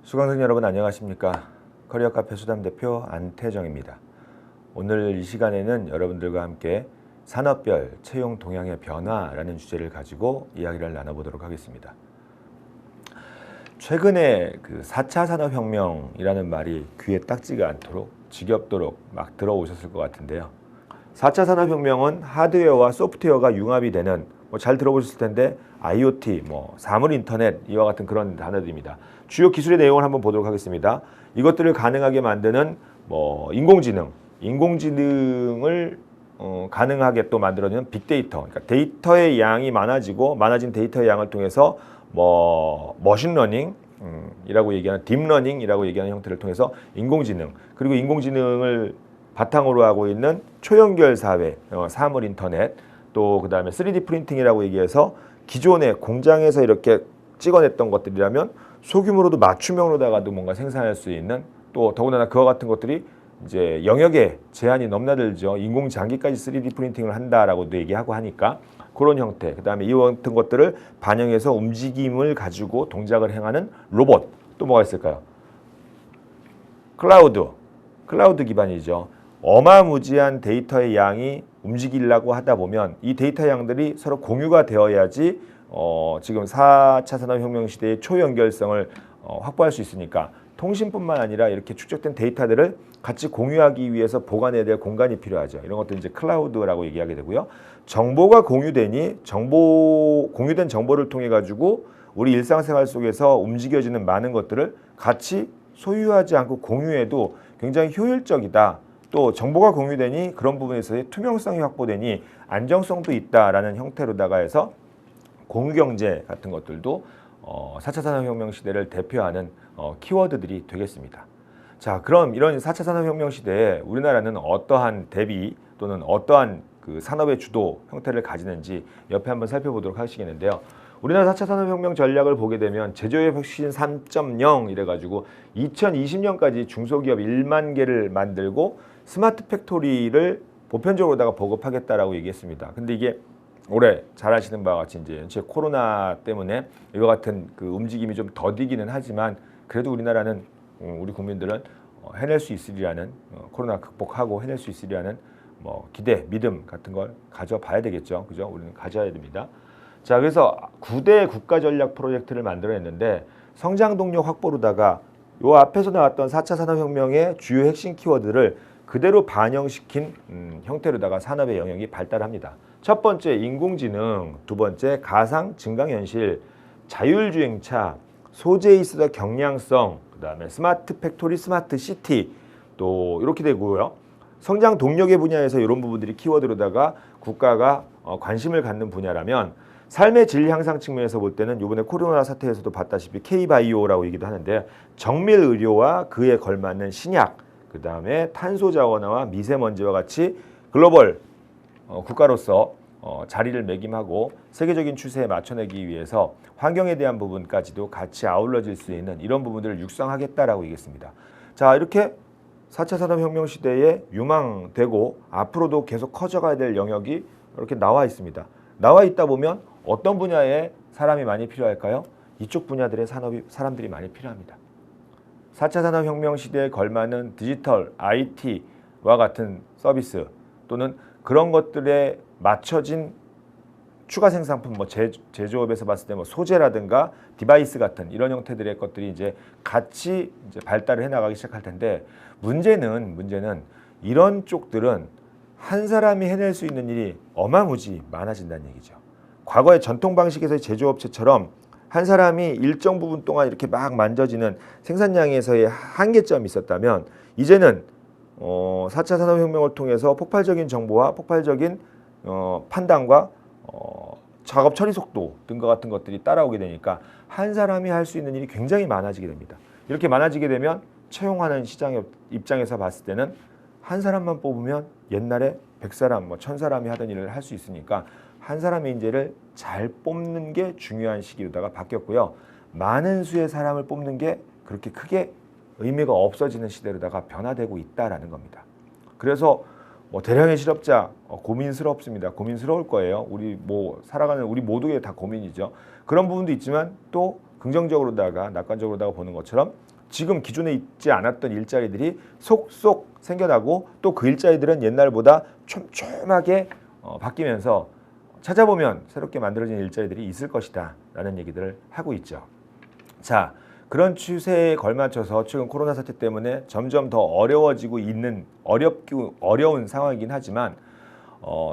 수강생 여러분 안녕하십니까? 커리어 카페 수담 대표 안태정입니다. 오늘 이 시간에는 여러분들과 함께 산업별 채용 동향의 변화라는 주제를 가지고 이야기를 나눠보도록 하겠습니다. 최근에 그 4차 산업혁명이라는 말이 귀에 딱지가 않도록 지겹도록 막 들어오셨을 것 같은데요. 4차 산업혁명은 하드웨어와 소프트웨어가 융합이 되는 잘 들어보셨을 텐데 IoT, 사물 인터넷 이와 같은 그런 단어들입니다. 주요 기술의 내용을 한번 보도록 하겠습니다. 이것들을 가능하게 만드는 인공지능을 가능하게 또 만들어주는 빅데이터, 그러니까 데이터의 양이 많아진 데이터의 양을 통해서 머신러닝 이라고 얘기하는 딥러닝이라고 얘기하는 형태를 통해서 인공지능, 그리고 인공지능을 바탕으로 하고 있는 초연결 사회, 사물 인터넷, 또 그 다음에 3D 프린팅이라고 얘기해서 기존에 공장에서 이렇게 찍어냈던 것들이라면 소규모로도 맞춤형으로다가도 뭔가 생산할 수 있는, 또 더군다나 그와 같은 것들이 이제 영역에 제한이 넘나들죠. 인공장기까지 3D 프린팅을 한다라고도 얘기하고 하니까 그런 형태, 그 다음에 이 같은 것들을 반영해서 움직임을 가지고 동작을 행하는 로봇, 또 뭐가 있을까요? 클라우드 기반이죠. 어마무지한 데이터의 양이 움직이려고 하다 보면 이 데이터 양들이 서로 공유가 되어야지 지금 4차 산업혁명 시대의 초연결성을 확보할 수 있으니까 통신뿐만 아니라 이렇게 축적된 데이터들을 같이 공유하기 위해서 보관해야 될 공간이 필요하죠. 이런 것들 이제 클라우드라고 얘기하게 되고요. 정보가 공유되니 공유된 정보를 통해 가지고 우리 일상생활 속에서 움직여지는 많은 것들을 같이 소유하지 않고 공유해도 굉장히 효율적이다. 또 정보가 공유되니 그런 부분에서의 투명성이 확보되니 안정성도 있다라는 형태로다가 해서 공유경제 같은 것들도 4차 산업혁명 시대를 대표하는 키워드들이 되겠습니다. 자, 그럼 이런 4차 산업혁명 시대에 우리나라는 어떠한 대비 또는 어떠한 그 산업의 주도 형태를 가지는지 옆에 한번 살펴보도록 하시겠는데요. 우리나라 4차 산업혁명 전략을 보게 되면 제조업 혁신 3.0 이래가지고 2020년까지 중소기업 1만 개를 만들고 스마트 팩토리를 보편적으로다가 보급하겠다라고 얘기했습니다. 근데 이게 올해 잘 아시는 바와 같이 이제 코로나 때문에 이와 같은 그 움직임이 좀 더디기는 하지만 그래도 우리나라는 우리 국민들은 해낼 수 있으리라는 코로나 극복하고 해낼 수 있으리라는 기대, 믿음 같은 걸 가져봐야 되겠죠. 그죠? 우리는 가져야 됩니다. 자, 그래서 9대 국가 전략 프로젝트를 만들어냈는데 성장 동력 확보로다가 요 앞에서 나왔던 4차 산업혁명의 주요 핵심 키워드를 그대로 반영시킨 형태로다가 산업의 영역이 발달합니다. 첫 번째 인공지능, 두 번째 가상 증강현실, 자율주행차, 소재에 있어서 경량성, 그 다음에 스마트 팩토리, 스마트 시티 또 이렇게 되고요. 성장 동력의 분야에서 이런 부분들이 키워드로다가 국가가 관심을 갖는 분야라면 삶의 질 향상 측면에서 볼 때는 이번에 코로나 사태에서도 봤다시피 K바이오라고 얘기도 하는데 정밀 의료와 그에 걸맞는 신약, 그 다음에 탄소 자원화와 미세먼지와 같이 글로벌 국가로서 자리를 매김하고 세계적인 추세에 맞춰내기 위해서 환경에 대한 부분까지도 같이 아울러질 수 있는 이런 부분들을 육성하겠다라고 얘기했습니다. 자, 이렇게 4차 산업혁명 시대에 유망되고 앞으로도 계속 커져가야 될 영역이 이렇게 나와 있습니다. 나와 있다 보면 어떤 분야에 사람이 많이 필요할까요? 이쪽 분야들의 사람들이 많이 필요합니다. 4차 산업혁명 시대에 걸맞는 디지털, IT와 같은 서비스 또는 그런 것들에 맞춰진 추가 생산품, 제조업에서 봤을 때 소재라든가 디바이스 같은 이런 형태들의 것들이 이제 같이 발달을 해나가기 시작할 텐데 문제는 이런 쪽들은 한 사람이 해낼 수 있는 일이 어마무지 많아진다는 얘기죠. 과거의 전통 방식에서의 제조업체처럼 한 사람이 일정 부분 동안 이렇게 막 만져지는 생산량에서의 한계점이 있었다면 이제는 4차 산업혁명을 통해서 폭발적인 정보와 폭발적인 판단과 작업 처리 속도 등과 같은 것들이 따라오게 되니까 한 사람이 할 수 있는 일이 굉장히 많아지게 됩니다. 이렇게 많아지게 되면 채용하는 시장의 입장에서 봤을 때는 한 사람만 뽑으면 옛날에 100사람, 1000사람이 하던 일을 할 수 있으니까 한 사람의 인재를 잘 뽑는 게 중요한 시기로다가 바뀌었고요. 많은 수의 사람을 뽑는 게 그렇게 크게 의미가 없어지는 시대로다가 변화되고 있다라는 겁니다. 그래서 대량의 실업자 고민스럽습니다. 고민스러울 거예요. 우리 살아가는 우리 모두의 다 고민이죠. 그런 부분도 있지만 또 긍정적으로다가 낙관적으로다가 보는 것처럼 지금 기존에 있지 않았던 일자리들이 속속 생겨나고 또 그 일자리들은 옛날보다 촘촘하게 바뀌면서 찾아보면 새롭게 만들어진 일자리들이 있을 것이다 라는 얘기들을 하고 있죠. 자, 그런 추세에 걸맞춰서 최근 코로나 사태 때문에 점점 더 어려워지고 있는 어려운 상황이긴 하지만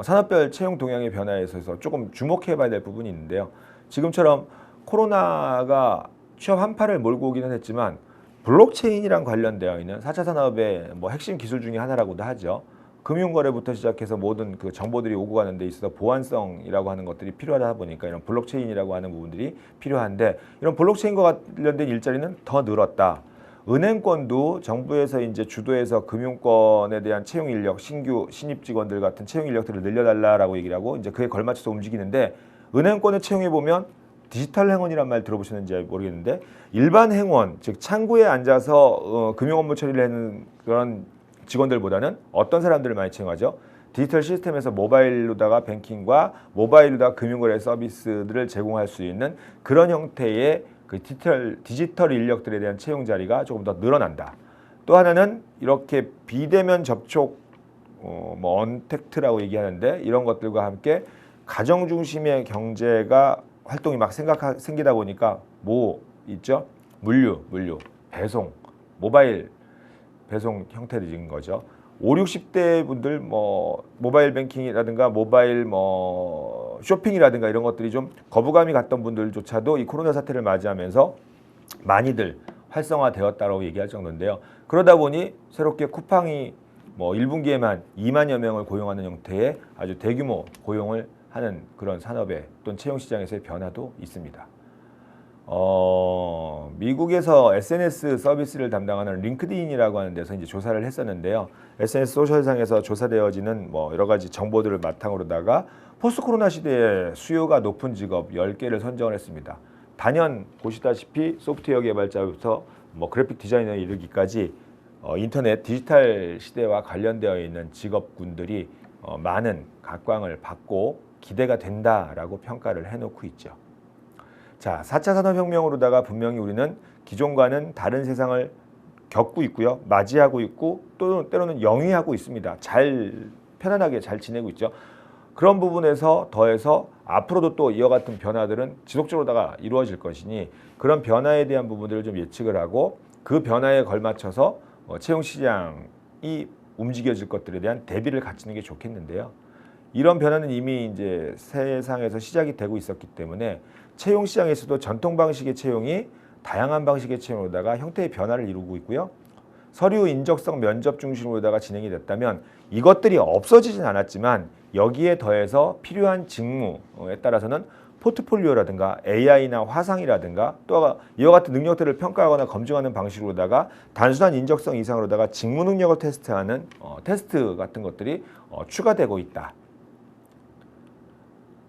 산업별 채용 동향의 변화에 있어서 조금 주목해 봐야 될 부분이 있는데요. 지금처럼 코로나가 취업 한파를 몰고 오기는 했지만 블록체인이랑 관련되어 있는 4차 산업의 뭐 핵심 기술 중에 하나라고도 하죠. 금융거래부터 시작해서 모든 그 정보들이 오고 가는 데 있어서 보안성이라고 하는 것들이 필요하다 보니까 이런 블록체인이라고 하는 부분들이 필요한데 이런 블록체인과 관련된 일자리는 더 늘었다. 은행권도 정부에서 이제 주도해서 금융권에 대한 채용 인력, 신규 신입 직원들 같은 채용 인력들을 늘려달라라고 얘기를 하고 이제 그에 걸맞춰서 움직이는데 은행권을 채용해 보면 디지털 행원이란 말 들어보셨는지 모르겠는데 일반 행원, 즉 창구에 앉아서 금융 업무 처리를 하는 그런 직원들보다는 어떤 사람들을 많이 채용하죠? 디지털 시스템에서 모바일로다가 뱅킹과 모바일로다가 금융거래 서비스들을 제공할 수 있는 그런 형태의 그 디지털 인력들에 대한 채용 자리가 조금 더 늘어난다. 또 하나는 이렇게 비대면 접촉, 뭐 언택트라고 얘기하는데 이런 것들과 함께 가정 중심의 경제가 활동이 막 생기다 보니까 뭐 있죠? 물류, 배송, 모바일 배송 형태들인 거죠. 5, 60대 분들 뭐 모바일 뱅킹이라든가 모바일 뭐 쇼핑이라든가 이런 것들이 좀 거부감이 갔던 분들조차도 이 코로나 사태를 맞이하면서 많이들 활성화되었다고 얘기할 정도인데요. 그러다 보니 새롭게 쿠팡이 뭐 1분기에만 2만여 명을 고용하는 형태의 아주 대규모 고용을 하는 그런 산업의 또는 채용 시장에서의 변화도 있습니다. 미국에서 SNS 서비스를 담당하는 링크드인이라고 하는 데서 이제 조사를 했었는데요. SNS 소셜상에서 조사되어지는 뭐 여러 가지 정보들을 바탕으로다가 포스트 코로나 시대에 수요가 높은 직업 10개를 선정을 했습니다. 단연 보시다시피 소프트웨어 개발자부터 뭐 그래픽 디자이너에 이르기까지 인터넷 디지털 시대와 관련되어 있는 직업군들이 많은 각광을 받고 기대가 된다라고 평가를 해놓고 있죠. 자, 4차 산업혁명으로다가 분명히 우리는 기존과는 다른 세상을 겪고 있고요. 맞이하고 있고 또 때로는 영위하고 있습니다. 편안하게 잘 지내고 있죠. 그런 부분에서 더해서 앞으로도 또 이와 같은 변화들은 지속적으로다가 이루어질 것이니 그런 변화에 대한 부분들을 좀 예측을 하고 그 변화에 걸맞춰서 채용 시장이 움직여질 것들에 대한 대비를 갖추는 게 좋겠는데요. 이런 변화는 이미 이제 세상에서 시작이 되고 있었기 때문에 채용 시장에서도 전통 방식의 채용이 다양한 방식의 채용으로다가 형태의 변화를 이루고 있고요. 서류 인적성 면접 중심으로다가 진행이 됐다면 이것들이 없어지진 않았지만 여기에 더해서 필요한 직무에 따라서는 포트폴리오라든가 AI나 화상이라든가 또 이와 같은 능력들을 평가하거나 검증하는 방식으로다가 단순한 인적성 이상으로다가 직무 능력을 테스트하는 테스트 같은 것들이 추가되고 있다.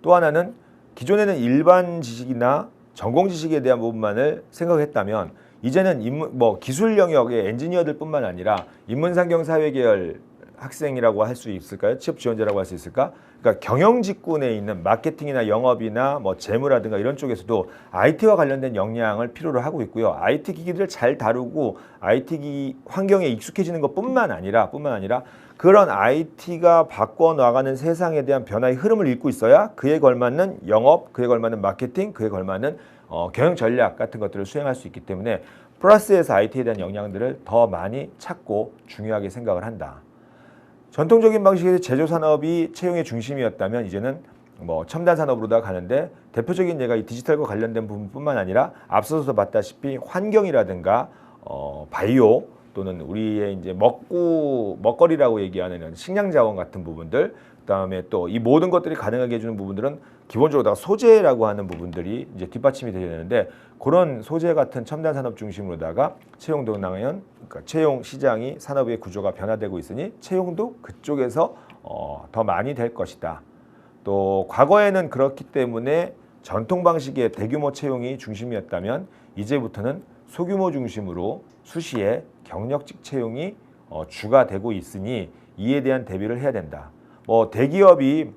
또 하나는 기존에는 일반 지식이나 전공 지식에 대한 부분만을 생각했다면 이제는 기술 영역의 엔지니어들뿐만 아니라 인문상경사회계열 학생이라고 할 수 있을까요? 취업 지원자라고 할 수 있을까? 그러니까 경영직군에 있는 마케팅이나 영업이나 뭐 재무라든가 이런 쪽에서도 IT와 관련된 역량을 필요로 하고 있고요. IT 기기들을 잘 다루고 IT 기기 환경에 익숙해지는 것뿐만 아니라 그런 IT가 바꿔나가는 세상에 대한 변화의 흐름을 읽고 있어야 그에 걸맞는 영업, 그에 걸맞는 마케팅, 그에 걸맞는 경영 전략 같은 것들을 수행할 수 있기 때문에 플러스에서 IT에 대한 역량들을 더 많이 찾고 중요하게 생각을 한다. 전통적인 방식의 제조 산업이 채용의 중심이었다면 이제는 뭐 첨단 산업으로 가는데 대표적인 예가 이 디지털과 관련된 부분뿐만 아니라 앞서서 봤다시피 환경이라든가 바이오 또는 우리의 이제 먹거리라고 얘기하는 식량 자원 같은 부분들, 그다음에 또 이 모든 것들이 가능하게 해주는 부분들은 기본적으로 다 소재라고 하는 부분들이 이제 뒷받침이 되어야 되는데 그런 소재 같은 첨단 산업 중심으로다가 채용 동향은 그러니까 채용 시장이 산업의 구조가 변화되고 있으니 채용도 그쪽에서 더 많이 될 것이다. 또 과거에는 그렇기 때문에 전통 방식의 대규모 채용이 중심이었다면 이제부터는 소규모 중심으로 수시에 경력직 채용이 주가 되고 있으니 이에 대한 대비를 해야 된다. 대기업이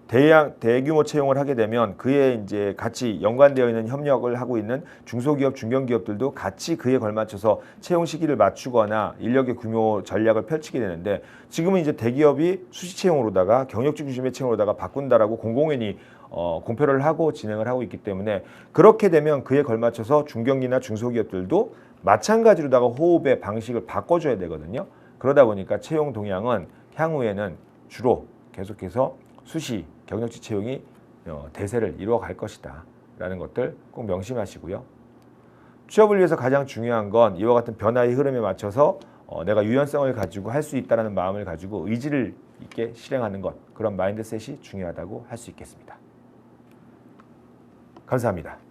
대규모 채용을 하게 되면 그에 이제 같이 연관되어 있는 협력을 하고 있는 중소기업, 중견기업들도 같이 그에 걸맞춰서 채용 시기를 맞추거나 인력의 규모 전략을 펼치게 되는데 지금은 이제 대기업이 수시 채용으로다가 경력직 중심의 채용으로다가 바꾼다라고 공공연히 공표를 하고 진행을 하고 있기 때문에 그렇게 되면 그에 걸맞춰서 중견기나 중소기업들도 마찬가지로다가 호흡의 방식을 바꿔줘야 되거든요. 그러다 보니까 채용 동향은 향후에는 주로 계속해서 수시 경력직 채용이 대세를 이루어갈 것이다 라는 것들 꼭 명심하시고요. 취업을 위해서 가장 중요한 건 이와 같은 변화의 흐름에 맞춰서 내가 유연성을 가지고 할 수 있다는 마음을 가지고 의지를 있게 실행하는 것, 그런 마인드셋이 중요하다고 할 수 있겠습니다. 감사합니다.